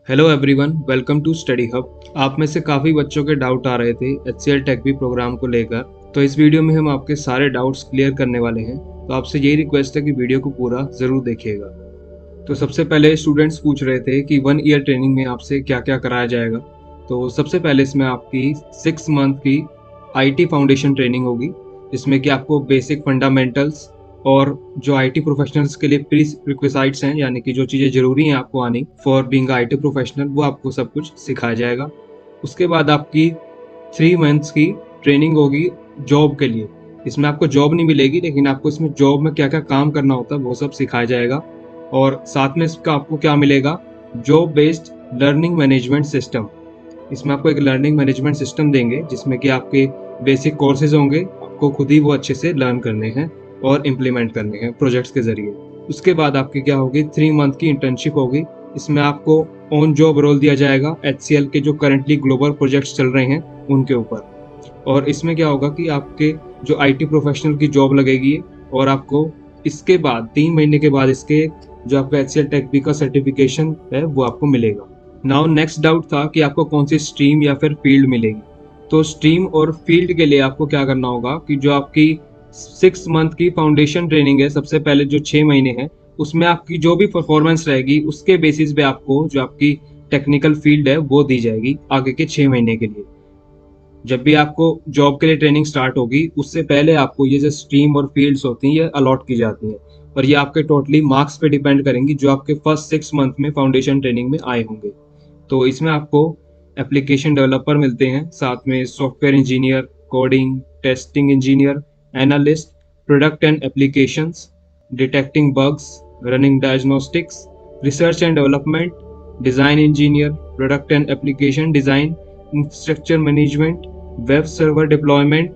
Hello everyone, welcome to study hub. आप में से काफ़ी बच्चों के डाउट आ रहे थे HCL टेक बी प्रोग्राम को लेकर। तो इस वीडियो में हम आपके सारे डाउट्स क्लियर करने वाले हैं। तो आपसे यही रिक्वेस्ट है कि वीडियो को पूरा ज़रूर देखिएगा। तो सबसे पहले स्टूडेंट्स पूछ रहे थे कि 1 ईयर ट्रेनिंग में आपसे क्या क्या कराया जाएगा। तो सबसे पहले इसमें आपकी 6 मंथ की IT फाउंडेशन ट्रेनिंग होगी, जिसमें कि आपको बेसिक फंडामेंटल्स और जो IT प्रोफेशनल्स के लिए प्री रिक्विसाइट्स हैं, यानी कि जो चीज़ें ज़रूरी हैं आपको आनी फॉर बीइंग IT प्रोफेशनल, वो आपको सब कुछ सिखाया जाएगा। उसके बाद आपकी 3 मंथ्स की ट्रेनिंग होगी जॉब के लिए। इसमें आपको जॉब नहीं मिलेगी, लेकिन आपको इसमें जॉब में क्या क्या काम करना होता है वो सब सिखाया जाएगा। और साथ में इसका आपको क्या मिलेगा, job based learning management system. इसमें आपको एक लर्निंग मैनेजमेंट सिस्टम देंगे, जिसमें कि आपके बेसिक कोर्सेज होंगे, आपको खुद ही वो अच्छे से लर्न करने हैं और इम्प्लीमेंट करने हैं प्रोजेक्ट्स के जरिए। उसके बाद आपकी क्या होगी, 3 मंथ की इंटर्नशिप होगी। इसमें आपको ऑन जॉब रोल दिया जाएगा HCL के जो करंटली ग्लोबल प्रोजेक्ट्स चल रहे हैं उनके ऊपर। और इसमें क्या होगा कि आपके जो IT प्रोफेशनल की जॉब लगेगी, और आपको इसके बाद 3 महीने के बाद इसके जो आपका HCL टेक बी का सर्टिफिकेशन है वो आपको मिलेगा। नाउ नेक्स्ट डाउट था कि आपको कौन सी स्ट्रीम या फिर फील्ड मिलेगी। तो स्ट्रीम और फील्ड के लिए आपको क्या करना होगा कि जो आपकी 6 मंथ की फाउंडेशन ट्रेनिंग है, सबसे पहले जो 6 महीने हैं, उसमें आपकी जो भी परफॉर्मेंस रहेगी उसके बेसिस पे आपको जो आपकी टेक्निकल फील्ड है वो दी जाएगी आगे के 6 महीने के लिए। जब भी आपको जॉब के लिए ट्रेनिंग स्टार्ट होगी, उससे पहले आपको ये जो स्ट्रीम और फील्ड्स होती हैं ये अलॉट की जाती हैं, और ये आपके टोटली मार्क्स पे डिपेंड करेंगी जो आपके फर्स्ट 6 मंथ में फाउंडेशन ट्रेनिंग में आए होंगे। तो इसमें आपको एप्लीकेशन डेवलपर मिलते हैं, साथ में software engineer, coding, testing engineer, analyst, product and applications, detecting bugs, running diagnostics, research and development, design engineer, product and application design, infrastructure management, web server deployment,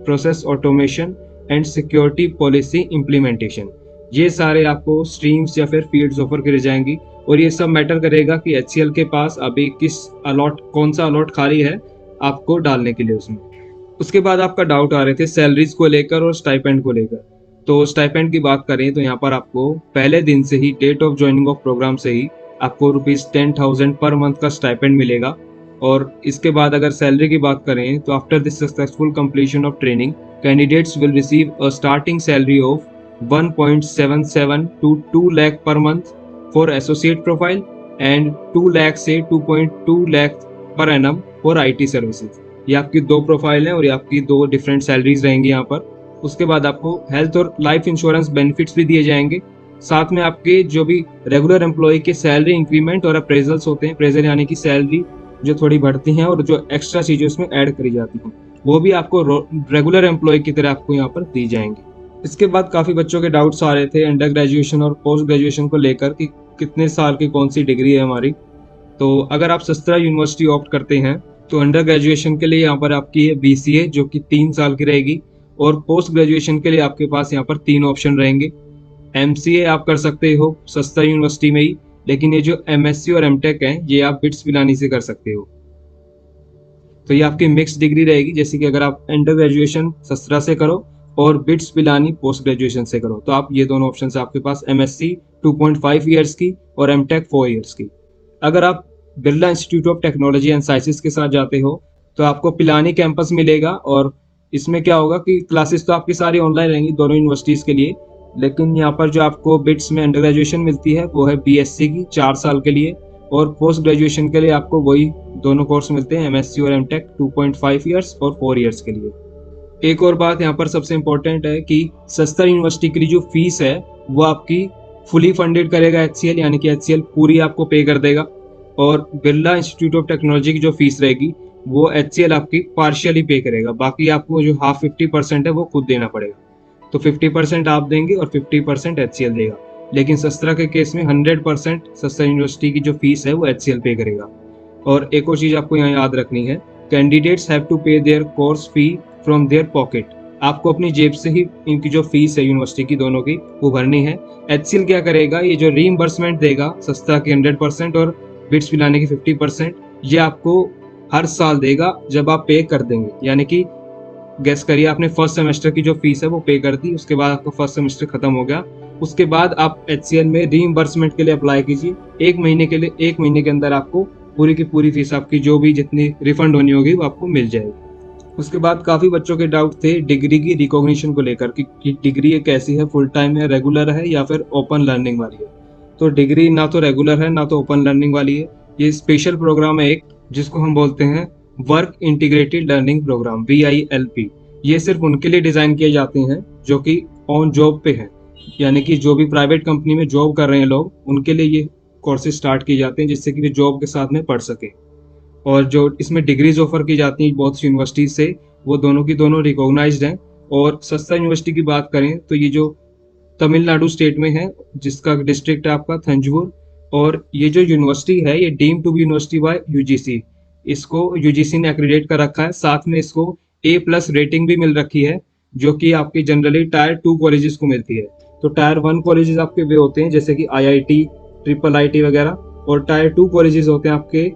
process automation and security policy implementation. ये सारे आपको streams या फिर fields offer करे जाएंगी, और ये सब मैटर करेगा कि HCL के पास अभी कौन सा अलॉट खाली है आपको डालने के लिए उसमें। उसके बाद आपका डाउट आ रहे थे सैलरीज को लेकर और स्टाइपेंड को लेकर। तो स्टाइपेंड की बात करें तो यहाँ पर आपको पहले दिन से ही, date of joining of programme से ही, आपको ₹10,000 पर मंथ का स्टाइपेंड मिलेगा। और इसके बाद अगर सैलरी की बात करें तो after this successful completion of training, candidates will receive a starting salary of 1.77 to 2 lakh per month for associate profile and 2 lakh से 2.2 lakh per annum for IT services. ये आपकी दो प्रोफाइल है और ये आपकी दो डिफरेंट सैलरीज रहेंगी यहाँ पर। उसके बाद आपको हेल्थ और लाइफ इंश्योरेंस बेनिफिट्स भी दिए जाएंगे। साथ में आपके जो भी रेगुलर एम्प्लॉय के सैलरी इंक्रीमेंट और अप्रेजल्स होते हैं, अप्रेजल यानी कि सैलरी जो थोड़ी बढ़ती हैं और जो एक्स्ट्रा चीजें उसमें ऐड करी जाती हैं, वो भी आपको रेगुलर एम्प्लॉय की तरह आपको यहाँ पर दी जाएंगी। इसके बाद काफ़ी बच्चों के डाउट्स आ रहे थे अंडर ग्रेजुएशन और पोस्ट ग्रेजुएशन को लेकर कि कितने साल की कौन सी डिग्री है हमारी। तो अगर आप सस्त्रा यूनिवर्सिटी ऑप्ट करते हैं तो अंडर ग्रेजुएशन के लिए यहाँ पर आपकी है BCA, जो कि 3 साल की रहेगी, और पोस्ट ग्रेजुएशन के लिए आपके पास यहाँ पर 3 ऑप्शन रहेंगे। MCA आप कर सकते हो सस्त्रा यूनिवर्सिटी में ही, लेकिन ये जो MSc और MTech है ये आप बिट्स पिलानी से कर सकते हो। तो ये आपकी मिक्स डिग्री रहेगी, जैसे कि अगर आप अंडर ग्रेजुएशन सस्त्रा से करो और बिट्स पिलानी पोस्ट ग्रेजुएशन से करो, तो आप ये दोनों ऑप्शन है आपके पास, MSc 2.5 ईयर्स की और MTech 4 ईयर्स की। अगर आप Birla institute of technology and sciences के साथ जाते हो तो आपको पिलानी कैंपस मिलेगा, और इसमें क्या होगा कि क्लासेस तो आपकी सारी ऑनलाइन रहेंगी दोनों यूनिवर्सिटीज़ के लिए, लेकिन यहाँ पर जो आपको बिट्स में अंडर ग्रेजुएशन मिलती है वो है BSc की 4 साल के लिए, और पोस्ट ग्रेजुएशन के लिए आपको वही दोनों कोर्स मिलते हैं, MSc और MTech 2.5 ईयर्स और 4 ईयर्स के लिए। एक और बात यहाँ पर सबसे इम्पोर्टेंट है कि सस्तर यूनिवर्सिटी की जो फीस है वो आपकी फुली फंडेड करेगा HCL, यानी कि HCL पूरी आपको पे कर देगा। और बिरला इंस्टीट्यूट ऑफ टेक्नोलॉजी की जो फीस रहेगी वो HCL आपकी पार्शियली पे करेगा, बाकी आपको जो हाफ 50% है वो खुद देना पड़ेगा। तो 50% आप देंगे और 50% HCL देगा, लेकिन सस्त्रा के केस में 100% सस्त्रा यूनिवर्सिटी की जो फीस है वो HCL पे करेगा। और एक और चीज़ आपको यहाँ याद रखनी है, candidates have to pay their course fee from their pocket. आपको अपनी जेब से ही इनकी जो फीस है यूनिवर्सिटी की दोनों की वो भरनी है। HCL क्या करेगा, ये जो रीइंबर्समेंट देगा सस्त्रा की 100% और बिट्स पिलाने की 50%, ये आपको हर साल देगा जब आप पे कर देंगे। यानी कि गैस करिए आपने फर्स्ट सेमेस्टर की जो फीस है वो पे कर दी, उसके बाद आपका फर्स्ट सेमेस्टर खत्म हो गया, उसके बाद आप HCL में रीइंबर्समेंट के लिए अप्लाई कीजिए। 1 महीने के लिए, 1 महीने के अंदर आपको पूरी की पूरी फीस आपकी जो भी जितनी रिफंड होनी होगी वो आपको मिल जाएगी। उसके बाद काफ़ी बच्चों के डाउट थे डिग्री की रिकॉग्निशन को लेकर कि डिग्री कैसी है, फुल टाइम है, रेगुलर है या फिर ओपन लर्निंग वाली है। तो डिग्री ना तो रेगुलर है ना तो ओपन लर्निंग वाली है। ये स्पेशल प्रोग्राम है एक, जिसको हम बोलते हैं work integrated learning program, VILP। ये सिर्फ उनके लिए डिज़ाइन किए जाते हैं जो कि ऑन जॉब पे हैं, यानी कि जो भी प्राइवेट कंपनी में जॉब कर रहे हैं लोग, उनके लिए ये कोर्सेज स्टार्ट किए जाते हैं जिससे कि वे जॉब के साथ में पढ़ सकें। और जो इसमें डिग्रीज ऑफर की जाती हैं बहुत सी यूनिवर्सिटीज से, वो दोनों की दोनों रिकॉग्नाइज्ड हैं। और सस्ता यूनिवर्सिटी की बात करें तो ये जो तमिलनाडु स्टेट में है, जिसका डिस्ट्रिक्ट है आपका थंजवुर। और ये जो यूनिवर्सिटी है ये deem to be university by UGC, इसको UGC ने एक्रीडेट कर रखा है। साथ में इसको A+ रेटिंग भी मिल रखी है, जो कि आपकी जनरली टायर 2 कॉलेजेस को मिलती है। तो टायर 1 कॉलेजेस आपके वे होते हैं जैसे कि IIT, IIIT वगैरह, और टायर 2 कॉलेजेस होते हैं आपके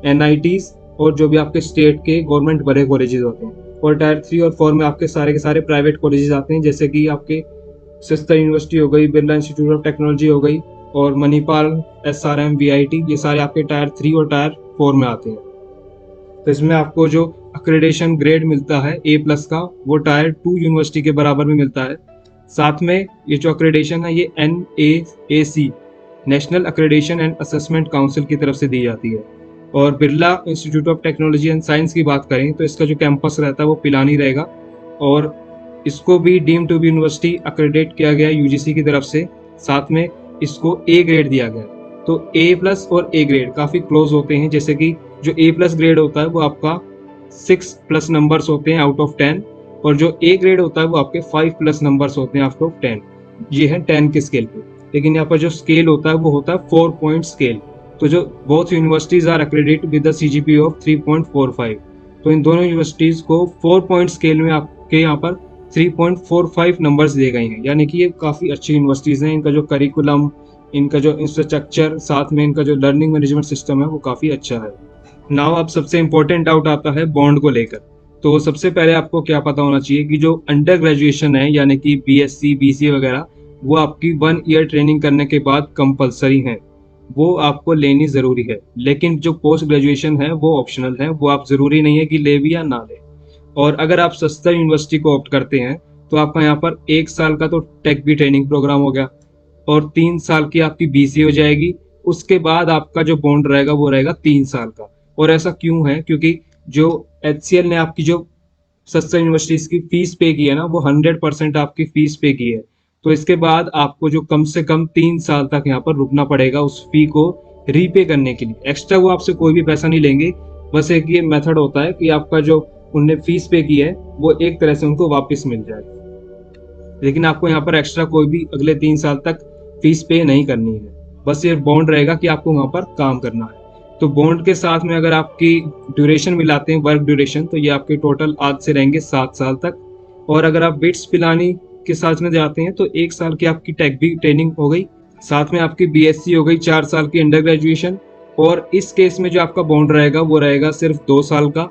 NITs और जो भी आपके स्टेट के गवर्नमेंट बड़े कॉलेजेस होते हैं। और टायर 3 और 4 में आपके सारे के सारे प्राइवेट कॉलेजेस आते हैं, जैसे कि आपके सस्ता यूनिवर्सिटी हो गई, बिरला इंस्टीट्यूट ऑफ टेक्नोलॉजी हो गई, और मणिपाल, SRM, VIT, ये सारे आपके टायर 3 और टायर 4 में आते हैं। तो इसमें आपको जो अक्रेडिटेशन ग्रेड मिलता है A+ का, वो टायर 2 यूनिवर्सिटी के बराबर में मिलता है। साथ में ये जो अक्रेडिटेशन है ये NAAC, national accreditation and assessment council की तरफ से दी जाती है। और Birla institute of technology and science की बात करें तो इसका जो कैंपस रहता है वो पिलानी रहेगा, और इसको भी डीम टू बी यूनिवर्सिटी अक्रेडिट किया गया है UGC की तरफ से। साथ में इसको A ग्रेड दिया गया है। तो A+ और A ग्रेड काफ़ी क्लोज होते हैं, जैसे कि जो A+ ग्रेड होता है वो आपका 6+ नंबर्स होते हैं आउट ऑफ 10, और जो A ग्रेड होता है वो आपके 5+ नंबर्स होते हैं आउट ऑफ 10। ये है 10 के स्केल पे। लेकिन यहाँ पर जो स्केल होता है वो होता है 4 पॉइंट स्केल। तो जो both universities are accredited with the CGPA of 3.45, तो इन दोनों यूनिवर्सिटीज को 4 पॉइंट स्केल में आपके यहाँ पर 3.45 नंबर्स दिए गए हैं। यानी कि ये काफ़ी अच्छी यूनिवर्सिटीज़ हैं। इनका जो करिकुलम, इनका जो इंफ्रास्ट्रक्चर, साथ में इनका जो लर्निंग मैनेजमेंट सिस्टम है वो काफ़ी अच्छा है। नाउ अब सबसे इम्पोर्टेंट डाउट आता है बॉन्ड को लेकर। तो सबसे पहले आपको क्या पता होना चाहिए कि जो अंडर ग्रेजुएशन है, यानी कि BSc, BCA वगैरह, वो आपकी 1 ईयर ट्रेनिंग करने के बाद कंपलसरी है, वो आपको लेनी ज़रूरी है। लेकिन जो पोस्ट ग्रेजुएशन है वो ऑप्शनल है, वो आप ज़रूरी नहीं है कि ले भी या ना ले। और अगर आप सस्ता यूनिवर्सिटी को ऑप्ट करते हैं तो आपका यहाँ पर 1 साल का तो टेक भी ट्रेनिंग प्रोग्राम हो गया, और 3 साल की आपकी BCA हो जाएगी। उसके बाद आपका जो बॉन्ड रहेगा वो रहेगा 3 साल का। और ऐसा क्यों है? क्योंकि जो HCL ने आपकी जो सस्ता यूनिवर्सिटीज की फीस पे की है ना, वो 100% आपकी फीस पे की है। तो इसके बाद आपको जो कम से कम 3 साल तक यहाँ पर रुकना पड़ेगा उस फी को रीपे करने के लिए। एक्स्ट्रा वो आपसे कोई भी पैसा नहीं लेंगे, बस एक ये मेथड होता है कि आपका जो उनने फीस पे की है वो एक तरह से उनको वापस मिल जाए। लेकिन आपको यहाँ पर एक्स्ट्रा कोई भी अगले 3 साल तक फीस पे नहीं करनी है, बस ये बॉन्ड रहेगा कि आपको वहाँ पर काम करना है। तो बॉन्ड के साथ में अगर आपकी ड्यूरेशन मिलाते हैं, वर्क ड्यूरेशन, तो ये आपके टोटल आज से रहेंगे 7 साल तक। और अगर आप बिट्स पिलानी के साथ में जाते हैं तो 1 साल की आपकी टेक भी ट्रेनिंग हो गई, साथ में आपकी BSc हो गई 4 साल की अंडर ग्रेजुएशन। और इस केस में जो आपका बॉन्ड रहेगा वो रहेगा सिर्फ 2 साल का।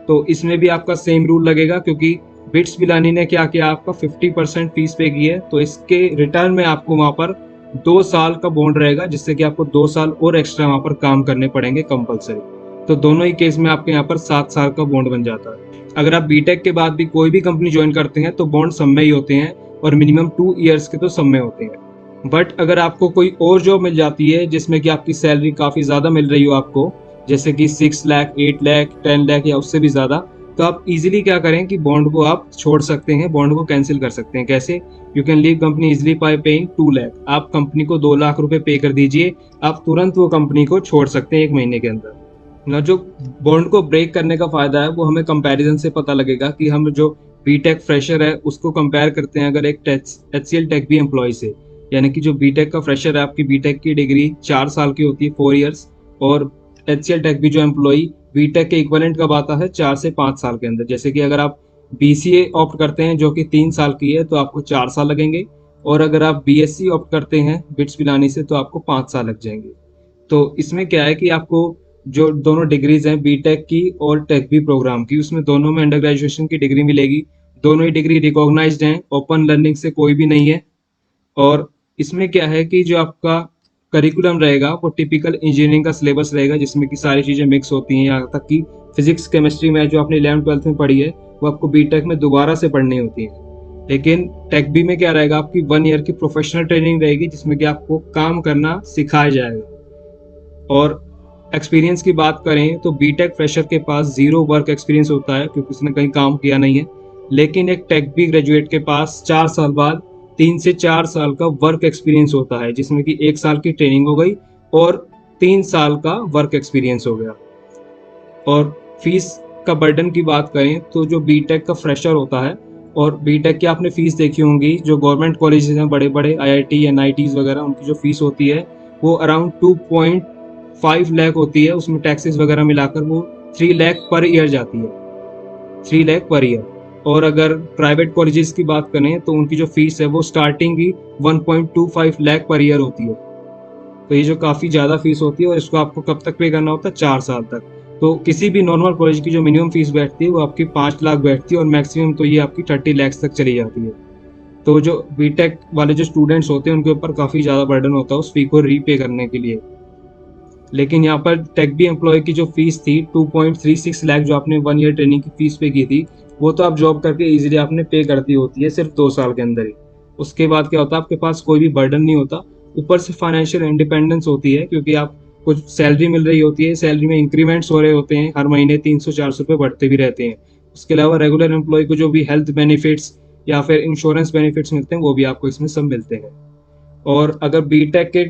तो इसमें भी आपका सेम रूल लगेगा, क्योंकि बिट्स पिलानी ने क्या किया, आपका 50% फीस पे की है, तो इसके रिटर्न में आपको वहाँ पर 2 साल का बॉन्ड रहेगा, जिससे कि आपको 2 साल और एक्स्ट्रा वहाँ पर काम करने पड़ेंगे कंपलसरी। तो दोनों ही केस में आपके यहाँ पर 7 साल का बॉन्ड बन जाता है। अगर आप बीटेक के बाद भी कोई भी कंपनी ज्वाइन करते हैं तो बॉन्ड सब में ही होते हैं, और मिनिमम 2 ईयर्स के तो सब में होते हैं। बट अगर आपको कोई और जॉब मिल जाती है जिसमें कि आपकी सैलरी काफ़ी ज़्यादा मिल रही हो आपको, जैसे कि 6 लाख, 8 लाख, 10 लाख या उससे भी ज़्यादा, तो आप इजीली क्या करें कि बॉन्ड को आप छोड़ सकते हैं, बॉन्ड को कैंसिल कर सकते हैं। कैसे? You can leave company easily bye paying 2 lakh. आप कंपनी को 2 लाख रुपए पे कर दीजिए, आप तुरंत वो कंपनी को छोड़ सकते हैं 1 महीने के अंदर ना। जो बॉन्ड को ब्रेक करने का फायदा है वो हमें कंपैरिजन से पता लगेगा कि हम जो बीटेक फ्रेशर है उसको कंपेयर करते हैं अगर एक HCL टेक भी एम्प्लॉय से। यानी कि जो बीटेक का फ्रेशर है, आपकी बीटेक की डिग्री 4 साल की होती है, 4 ईयर्स, और HCL टेक भी जो एम्प्लॉय बीटेक के इक्विवेलेंट कब आता है, 4 से 5 साल के अंदर। जैसे कि अगर आप BCA ऑप्ट करते हैं जो कि 3 साल की है तो आपको 4 साल लगेंगे, और अगर आप BSc ऑप्ट करते हैं बिट्स पिलानी से तो आपको 5 साल लग जाएंगे। तो इसमें क्या है कि आपको जो दोनों डिग्रीज हैं बीटेक की और टेक बी प्रोग्राम की, उसमें दोनों में अंडर ग्रेजुएशन की डिग्री मिलेगी। दोनों ही डिग्री रिकॉग्नाइज्ड हैं, ओपन लर्निंग से कोई भी नहीं है। और इसमें क्या है कि जो आपका करिकुलम रहेगा वो टिपिकल इंजीनियरिंग का सिलेबस रहेगा, जिसमें कि सारी चीज़ें मिक्स होती हैं, यहाँ तक कि फिजिक्स केमिस्ट्री में जो आपने 11th-12th में पढ़ी है वो आपको बीटेक में दोबारा से पढ़नी होती है। लेकिन टेक बी में क्या रहेगा, आपकी 1 ईयर की प्रोफेशनल ट्रेनिंग रहेगी, जिसमें कि आपको काम करना सिखाया जाएगा। और एक्सपीरियंस की बात करें तो बीटेक फ्रेशर के पास ज़ीरो वर्क एक्सपीरियंस होता है, क्योंकि उसने कहीं काम किया नहीं है। लेकिन एक टेक बी ग्रेजुएट के पास 4 साल बाद 3 से 4 साल का वर्क एक्सपीरियंस होता है, जिसमें कि 1 साल की ट्रेनिंग हो गई और 3 साल का वर्क एक्सपीरियंस हो गया। और फीस का बर्डन की बात करें तो जो बीटेक का फ्रेशर होता है, और बीटेक की आपने फीस देखी होंगी, जो गवर्नमेंट कॉलेजेस हैं बड़े बड़े आईआईटी एनआईटीज वगैरह, उनकी जो फीस होती है वो अराउंड 2.5 लाख होती है। उसमें टैक्सेस वगैरह मिलाकर वो 3 लाख पर ईयर जाती है, 3 लाख पर ईयर। और अगर प्राइवेट कॉलेजेस की बात करें तो उनकी जो फीस है वो स्टार्टिंग ही 1.25 लाख पर ईयर होती है। तो ये जो काफ़ी ज़्यादा फीस होती है, और इसको आपको कब तक पे करना होता है, 4 साल तक। तो किसी भी नॉर्मल कॉलेज की जो मिनिमम फीस बैठती है वो आपकी 5 लाख बैठती है, और मैक्सिमम तो ये आपकी 30 लाख तक चली जाती है। तो जो बीटेक वाले जो स्टूडेंट्स होते हैं उनके ऊपर काफ़ी ज़्यादा बर्डन होता है उस फी को रीपे करने के लिए। लेकिन यहाँ पर टेक बी एम्प्लॉय की जो फीस थी 2.36 लाख, जो आपने 1 ईयर ट्रेनिंग की फीस पे की थी, वो तो आप जॉब करके इजीली आपने पे कर दी होती है सिर्फ 2 साल के अंदर ही। उसके बाद क्या होता है, आपके पास कोई भी बर्डन नहीं होता। ऊपर से फाइनेंशियल इंडिपेंडेंस होती है, क्योंकि आप कुछ सैलरी मिल रही होती है, सैलरी में इंक्रीमेंट्स हो रहे होते हैं, हर महीने 300-400 रुपये बढ़ते भी रहते हैं। उसके अलावा रेगुलर एम्प्लॉय को जो भी हेल्थ बेनिफिट्स या फिर इंश्योरेंस बेनिफिट्स मिलते हैं वो भी आपको इसमें सब मिलते हैं। और अगर बीटेक के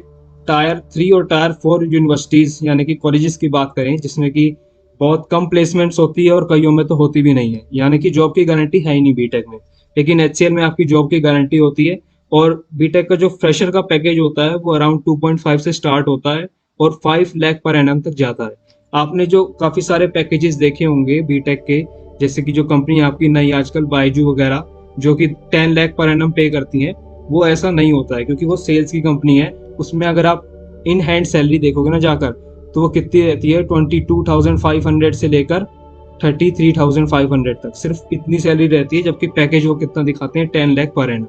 टायर 3 और टायर 4 यूनिवर्सिटीज़ यानी कि कॉलेजेस की बात करें, जिसमें कि बहुत कम प्लेसमेंट्स होती है और कईयों में तो होती भी नहीं है, यानी कि जॉब की गारंटी है ही नहीं बीटेक में। लेकिन एचसीएल में आपकी जॉब की गारंटी होती है। और बीटेक का जो फ्रेशर का पैकेज होता है वो अराउंड 2.5 से स्टार्ट होता है और 5 लाख पर एनम तक जाता है। आपने जो काफ़ी सारे पैकेजेस देखे होंगे बीटेक के, जैसे कि जो कंपनी आपकी नई आजकल बायजू वगैरह, जो कि 10 लाख पर एनम पे करती हैं, वो ऐसा नहीं होता है, क्योंकि वो सेल्स की कंपनी है। उसमें अगर आप इन हैंड सैलरी देखोगे ना जाकर, तो वो कितनी रहती है, 22,500 से लेकर 33,500 तक, सिर्फ इतनी सैलरी रहती है। जबकि पैकेज वो कितना दिखाते हैं, 10 लाख पर एनम।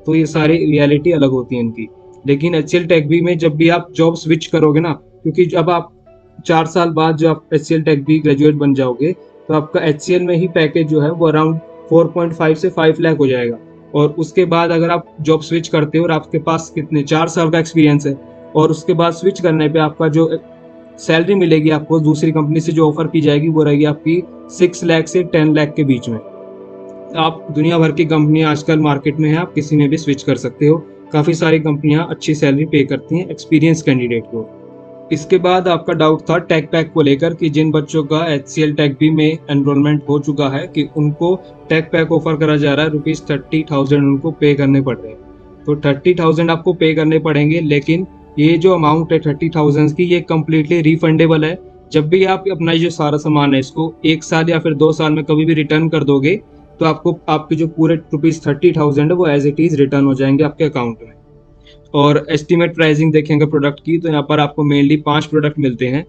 तो ये सारी रियलिटी अलग होती है इनकी। लेकिन एचसीएल टेक बी में जब भी आप जॉब स्विच करोगे ना, क्योंकि जब आप 4 साल बाद जो आप एचसीएल टेक बी ग्रेजुएट बन जाओगे, तो आपका एचसीएल में ही पैकेज जो है वो अराउंड 4.5 से 5 लाख हो जाएगा। और उसके बाद अगर आप जॉब स्विच करते हो और आपके पास कितने 4 साल का एक्सपीरियंस है, और उसके बाद स्विच करने पे आपका जो सैलरी मिलेगी आपको दूसरी कंपनी से जो ऑफर की जाएगी वो रहेगी आपकी 6 लाख से 10 लाख के बीच में। आप दुनिया भर की कंपनियां आजकल मार्केट में है, आप किसी में भी स्विच कर सकते हो। काफ़ी सारी कंपनियां अच्छी सैलरी पे करती हैं एक्सपीरियंस कैंडिडेट को। इसके बाद आपका डाउट था टेक पैक को लेकर, कि जिन बच्चों का एचसीएल टेक बी में एनरोलमेंट हो चुका है कि उनको टेक पैक ऑफर करा जा रहा है, ₹30,000 उनको पे करने पड़ रहे हैं। तो 30,000 आपको पे करने पड़ेंगे, लेकिन ये जो अमाउंट है 30,000 की, ये कम्प्लीटली रिफंडेबल है। जब भी आप अपना ये जो सारा सामान है इसको 1 साल या फिर 2 साल में कभी भी रिटर्न कर दोगे, तो आपको आपके जो पूरे ₹30,000 है वो एज इट इज़ रिटर्न हो जाएंगे आपके अकाउंट में। और एस्टीमेट प्राइसिंग देखेंगे प्रोडक्ट की, तो यहाँ पर आपको मेनली 5 प्रोडक्ट मिलते हैं।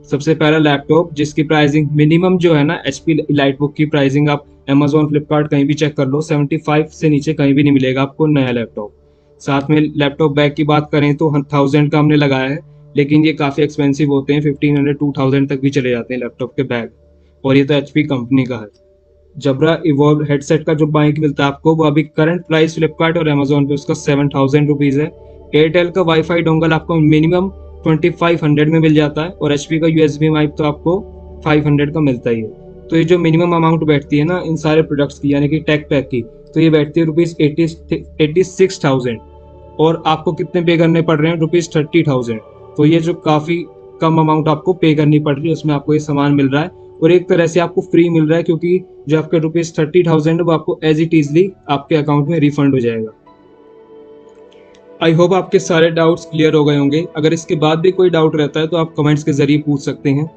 सबसे पहला लैपटॉप, जिसकी प्राइसिंग मिनिमम जो है ना, एचपी लाइटबुक की प्राइसिंग आप अमेजोन फ्लिपकार्ट कहीं भी चेक कर लो, 75 से नीचे कहीं भी नहीं मिलेगा आपको नया लैपटॉप। साथ में लैपटॉप बैग की बात करें तो 1000 का हमने लगाया है, लेकिन ये काफ़ी एक्सपेंसिव होते हैं, 1500-2000 तक भी चले जाते हैं लैपटॉप के बैग, और ये तो एचपी कंपनी का है। जबरा इवॉल्व हेडसेट का जो बाइक मिलता है आपको, वो अभी करंट प्राइस फ्लिपकार्ट और अमेजोन पे उसका 7,000 रुपीज़ है। एयरटेल का वाईफाई डोंगल आपको मिनिमम 2500 में मिल जाता है, और एचपी का यूएसबी माइक तो आपको 500 का मिलता ही है। तो ये जो मिनिमम अमाउंट बैठती है ना इन सारे प्रोडक्ट्स की, यानी कि टेक पैक की, तो ये बैठती है ₹86,000, और आपको कितने पे करने पड़ रहे हैं, ₹30,000। तो ये जो काफ़ी कम अमाउंट आपको पे करनी पड़ रही है, उसमें आपको ये सामान मिल रहा है, और एक तरह से आपको फ्री मिल रहा है, क्योंकि जो आपके ₹30,000 वो आपको एज इट इजली आपके अकाउंट में रिफंड हो जाएगा। आई होप आपके सारे डाउट्स क्लियर हो गए होंगे। अगर इसके बाद भी कोई डाउट रहता है तो आप कमेंट्स के जरिए पूछ सकते हैं।